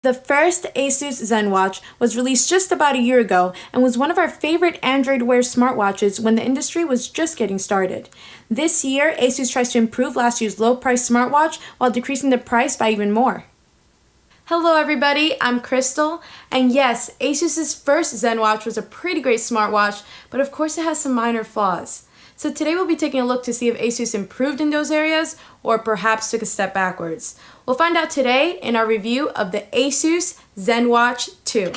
The first ASUS ZenWatch was released just about a year ago and was one of our favorite Android Wear smartwatches when the industry was just getting started. This year, ASUS tries to improve last year's low-price smartwatch while decreasing the price by even more. Hello everybody, I'm Crystal, and yes, ASUS's first ZenWatch was a pretty great smartwatch, but of course it has some minor flaws. So today we'll be taking a look to see if ASUS improved in those areas or perhaps took a step backwards. We'll find out today in our review of the ASUS ZenWatch 2.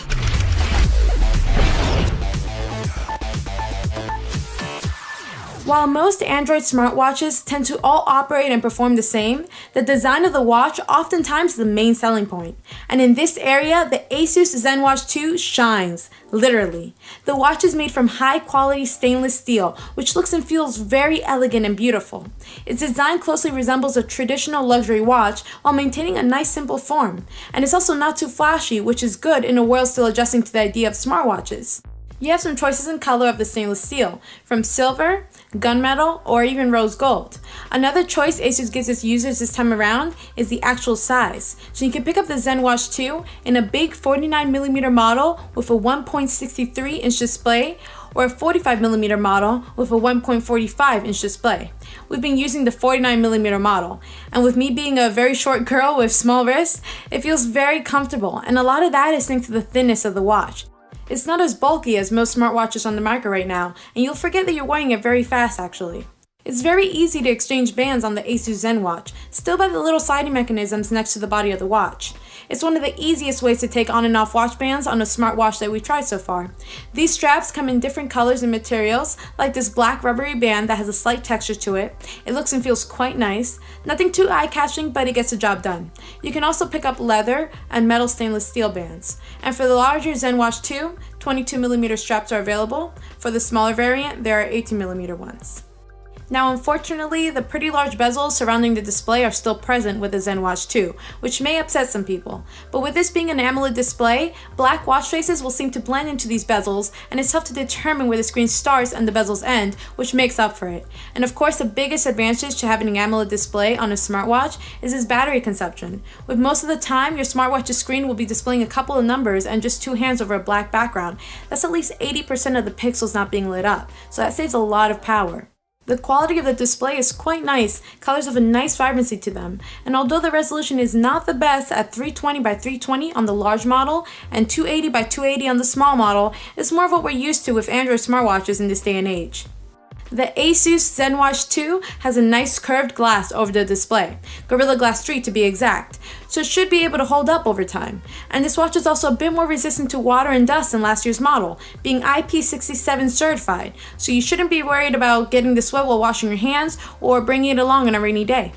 While most Android smartwatches tend to all operate and perform the same, the design of the watch oftentimes is the main selling point. And in this area, the ASUS ZenWatch 2 shines, literally. The watch is made from high-quality stainless steel, which looks and feels very elegant and beautiful. Its design closely resembles a traditional luxury watch while maintaining a nice simple form. And it's also not too flashy, which is good in a world still adjusting to the idea of smartwatches. You have some choices in color of the stainless steel, from silver, gunmetal, or even rose gold. Another choice ASUS gives its users this time around is the actual size. So you can pick up the ZenWatch 2 in a big 49mm model with a 1.63-inch display or a 45mm model with a 1.45-inch display. We've been using the 49mm model, and with me being a very short girl with small wrists, it feels very comfortable, and a lot of that is thanks to the thinness of the watch. It's not as bulky as most smartwatches on the market right now, and you'll forget that you're wearing it very fast actually. It's very easy to exchange bands on the ASUS ZenWatch, still by the little sliding mechanisms next to the body of the watch. It's one of the easiest ways to take on and off watch bands on a smartwatch that we've tried so far. These straps come in different colors and materials, like this black rubbery band that has a slight texture to it. It looks and feels quite nice. Nothing too eye-catching, but it gets the job done. You can also pick up leather and metal stainless steel bands. And for the larger ZenWatch 2, 22mm straps are available. For the smaller variant, there are 18mm ones. Now unfortunately, the pretty large bezels surrounding the display are still present with the ZenWatch 2, which may upset some people. But with this being an AMOLED display, black watch faces will seem to blend into these bezels, and it's tough to determine where the screen starts and the bezels end, which makes up for it. And of course, the biggest advantage to having an AMOLED display on a smartwatch is its battery consumption. With most of the time, your smartwatch's screen will be displaying a couple of numbers and just two hands over a black background. That's at least 80% of the pixels not being lit up, so that saves a lot of power. The quality of the display is quite nice, colors have a nice vibrancy to them, and although the resolution is not the best at 320 by 320 on the large model and 280 by 280 on the small model, it's more of what we're used to with Android smartwatches in this day and age. The ASUS ZenWatch 2 has a nice curved glass over the display, Gorilla Glass 3 to be exact, so it should be able to hold up over time. And this watch is also a bit more resistant to water and dust than last year's model, being IP67 certified, so you shouldn't be worried about getting the sweat while washing your hands or bringing it along on a rainy day.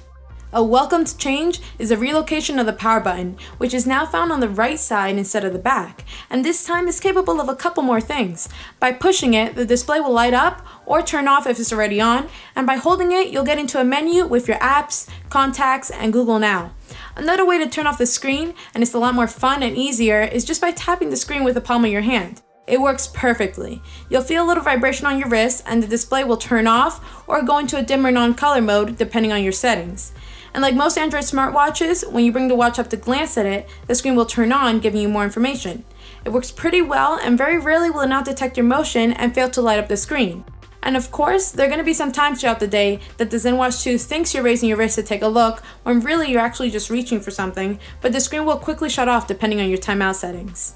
A welcomed change is the relocation of the power button, which is now found on the right side instead of the back, and this time is capable of a couple more things. By pushing it, the display will light up or turn off if it's already on, and by holding it, you'll get into a menu with your apps, contacts, and Google Now. Another way to turn off the screen, and it's a lot more fun and easier, is just by tapping the screen with the palm of your hand. It works perfectly. You'll feel a little vibration on your wrist, and the display will turn off or go into a dimmer non-color mode depending on your settings. And like most Android smartwatches, when you bring the watch up to glance at it, the screen will turn on, giving you more information. It works pretty well, and very rarely will it not detect your motion and fail to light up the screen. And of course, there are going to be some times throughout the day that the ZenWatch 2 thinks you're raising your wrist to take a look, when really you're actually just reaching for something, but the screen will quickly shut off depending on your timeout settings.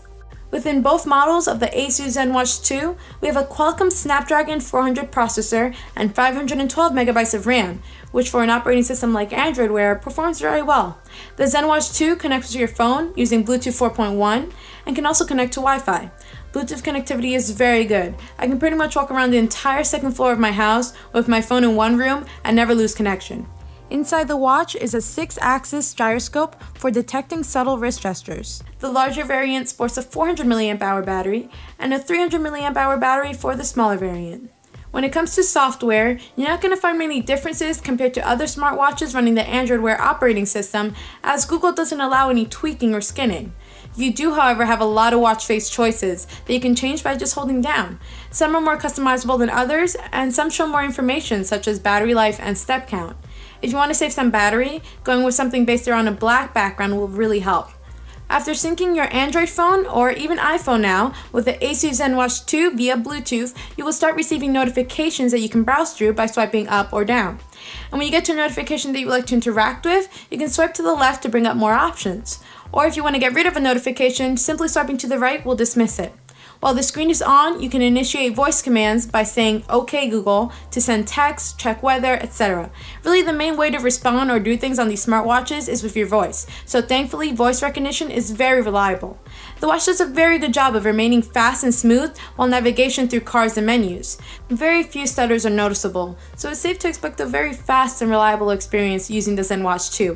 Within both models of the ASUS ZenWatch 2, we have a Qualcomm Snapdragon 400 processor and 512MB of RAM, which for an operating system like Android Wear performs very well. The ZenWatch 2 connects to your phone using Bluetooth 4.1 and can also connect to Wi-Fi. Bluetooth connectivity is very good. I can pretty much walk around the entire second floor of my house with my phone in one room and never lose connection. Inside the watch is a 6-axis gyroscope for detecting subtle wrist gestures. The larger variant sports a 400mAh battery and a 300mAh battery for the smaller variant. When it comes to software, you're not going to find many differences compared to other smartwatches running the Android Wear operating system, as Google doesn't allow any tweaking or skinning. You do, however, have a lot of watch face choices that you can change by just holding down. Some are more customizable than others, and some show more information such as battery life and step count. If you want to save some battery, going with something based around a black background will really help. After syncing your Android phone or even iPhone now with the ASUS ZenWatch 2 via Bluetooth, you will start receiving notifications that you can browse through by swiping up or down. And when you get to a notification that you would like to interact with, you can swipe to the left to bring up more options. Or if you want to get rid of a notification, simply swiping to the right will dismiss it. While the screen is on, you can initiate voice commands by saying "OK Google" to send text, check weather, etc. Really, the main way to respond or do things on these smartwatches is with your voice, so thankfully voice recognition is very reliable. The watch does a very good job of remaining fast and smooth while navigation through cars and menus. Very few stutters are noticeable, so it's safe to expect a very fast and reliable experience using the ZenWatch 2.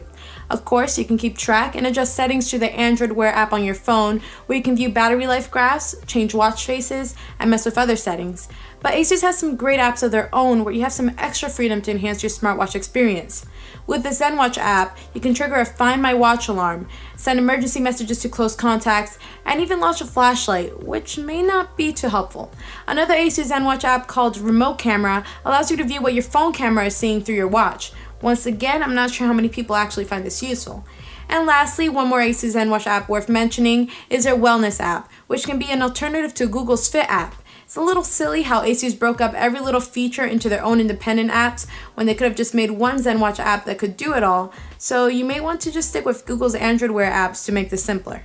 Of course, you can keep track and adjust settings through the Android Wear app on your phone, where you can view battery life graphs, change watch faces, and mess with other settings. But ASUS has some great apps of their own where you have some extra freedom to enhance your smartwatch experience. With the ZenWatch app, you can trigger a Find My Watch alarm, send emergency messages to close contacts, and even launch a flashlight, which may not be too helpful. Another ASUS ZenWatch app called Remote Camera allows you to view what your phone camera is seeing through your watch. Once again, I'm not sure how many people actually find this useful. And lastly, one more ASUS ZenWatch app worth mentioning is their Wellness app, which can be an alternative to Google's Fit app. It's a little silly how ASUS broke up every little feature into their own independent apps when they could have just made one ZenWatch app that could do it all, so you may want to just stick with Google's Android Wear apps to make this simpler.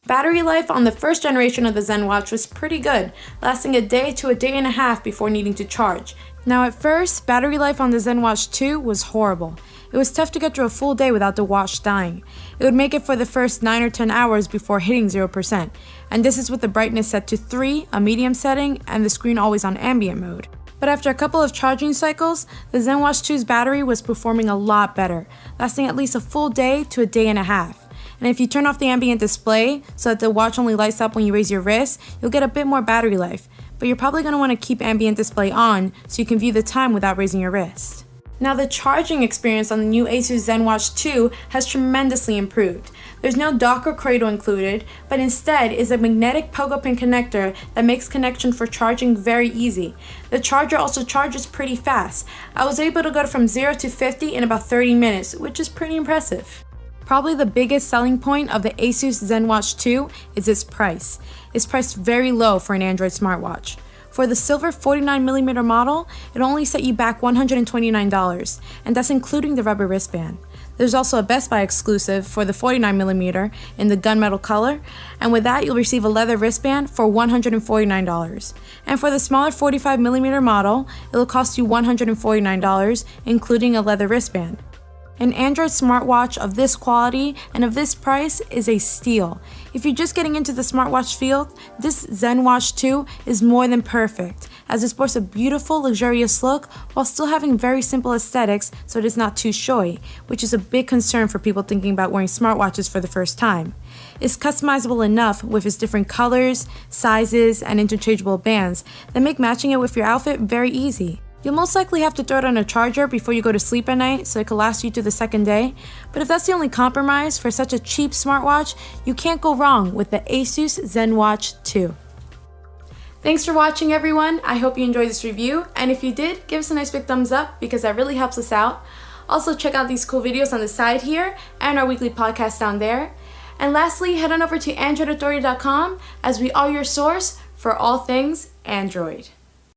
Battery life on the first generation of the ZenWatch was pretty good, lasting a day to a day and a half before needing to charge. Now at first, battery life on the ZenWatch 2 was horrible. It was tough to get through a full day without the watch dying. It would make it for the first 9 or 10 hours before hitting 0%, and this is with the brightness set to 3, a medium setting, and the screen always on ambient mode. But after a couple of charging cycles, the ZenWatch 2's battery was performing a lot better, lasting at least a full day to a day and a half. And if you turn off the ambient display so that the watch only lights up when you raise your wrist, you'll get a bit more battery life. But you're probably going to want to keep ambient display on so you can view the time without raising your wrist. Now the charging experience on the new ASUS ZenWatch 2 has tremendously improved. There's no dock or cradle included, but instead is a magnetic pogo pin connector that makes connection for charging very easy. The charger also charges pretty fast. I was able to go from 0 to 50 in about 30 minutes, which is pretty impressive. Probably the biggest selling point of the ASUS ZenWatch 2 is its price. It's priced very low for an Android smartwatch. For the silver 49mm model, it only set you back $129, and that's including the rubber wristband. There's also a Best Buy exclusive for the 49mm in the gunmetal color, and with that you'll receive a leather wristband for $149. And for the smaller 45mm model, it'll cost you $149, including a leather wristband. An Android smartwatch of this quality and of this price is a steal. If you're just getting into the smartwatch field, this ZenWatch 2 is more than perfect, as it sports a beautiful, luxurious look while still having very simple aesthetics so it is not too showy, which is a big concern for people thinking about wearing smartwatches for the first time. It's customizable enough with its different colors, sizes, and interchangeable bands that make matching it with your outfit very easy. You'll most likely have to throw it on a charger before you go to sleep at night so it can last you through the second day, but if that's the only compromise for such a cheap smartwatch, you can't go wrong with the ASUS ZenWatch 2. Thanks for watching everyone, I hope you enjoyed this review, and if you did, give us a nice big thumbs up because that really helps us out. Also check out these cool videos on the side here and our weekly podcast down there. And lastly, head on over to AndroidAuthority.com as we are your source for all things Android.